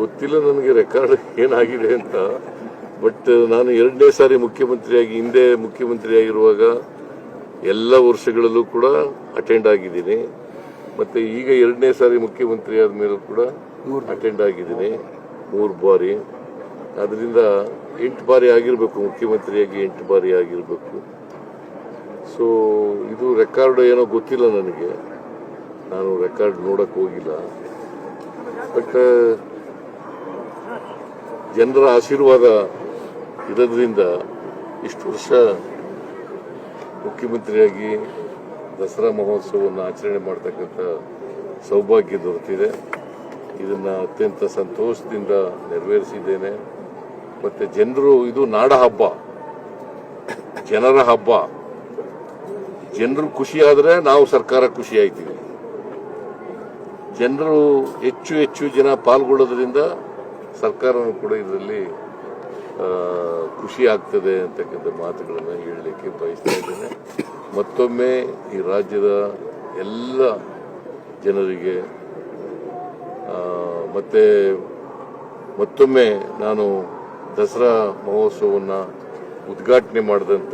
ಗೊತ್ತಿಲ್ಲ ನನಗೆ ರೆಕಾರ್ಡ್ ಏನಾಗಿದೆ ಅಂತ. ಬಟ್ ನಾನು 2ನೇ ಸಾರಿ ಮುಖ್ಯಮಂತ್ರಿಯಾಗಿ ಹಿಂದೆ ಮುಖ್ಯಮಂತ್ರಿಯಾಗಿರುವಾಗ ಎಲ್ಲ ವರ್ಷಗಳಲ್ಲೂ ಕೂಡ ಅಟೆಂಡ್ ಆಗಿದ್ದೀನಿ. ಮತ್ತೆ ಈಗ 2ನೇ ಸಾರಿ ಮುಖ್ಯಮಂತ್ರಿ ಆದ್ಮೇಲೂ ಕೂಡ ಅಟೆಂಡ್ ಆಗಿದ್ದೀನಿ 3 ಬಾರಿ. ಅದರಿಂದ 8 ಬಾರಿ ಆಗಿರಬೇಕು, ಮುಖ್ಯಮಂತ್ರಿಯಾಗಿ 8 ಬಾರಿ ಆಗಿರಬೇಕು. ಸೊ ಇದು ರೆಕಾರ್ಡ್ ಏನೋ ಗೊತ್ತಿಲ್ಲ ನನಗೆ, ನಾನು ರೆಕಾರ್ಡ್ ನೋಡಕ್ ಹೋಗಿಲ್ಲ. ಬಟ್ ಜನರ ಆಶೀರ್ವಾದ ಇರೋದ್ರಿಂದ ಇಷ್ಟು ವರ್ಷ ಮುಖ್ಯಮಂತ್ರಿಯಾಗಿ ದಸರಾ ಮಹೋತ್ಸವವನ್ನು ಆಚರಣೆ ಮಾಡ್ತಕ್ಕಂಥ ಸೌಭಾಗ್ಯ ದೊರೆತಿದೆ. ಇದನ್ನ ಅತ್ಯಂತ ಸಂತೋಷದಿಂದ ನೆರವೇರಿಸಿದ್ದೇನೆ. ಮತ್ತೆ ಜನರು, ಇದು ನಾಡ ಹಬ್ಬ, ಜನರ ಹಬ್ಬ. ಜನರು ಖುಷಿಯಾದರೆ ನಾವು ಸರ್ಕಾರ ಖುಷಿ ಆಯ್ತೀವಿ. ಜನರು ಹೆಚ್ಚು ಜನ ಪಾಲ್ಗೊಳ್ಳೋದ್ರಿಂದ ಸರ್ಕಾರನೂ ಕೂಡ ಇದರಲ್ಲಿ ಖುಷಿ ಆಗ್ತದೆ ಅಂತಕ್ಕಂಥ ಮಾತುಗಳನ್ನು ಹೇಳಲಿಕ್ಕೆ ಬಯಸ್ತಾ ಇದ್ದೇನೆ. ಮತ್ತೊಮ್ಮೆ ಈ ರಾಜ್ಯದ ಎಲ್ಲ ಜನರಿಗೆ ಮತ್ತೊಮ್ಮೆ ನಾನು ದಸರಾ ಮಹೋತ್ಸವವನ್ನು ಉದ್ಘಾಟನೆ ಮಾಡಿದಂಥ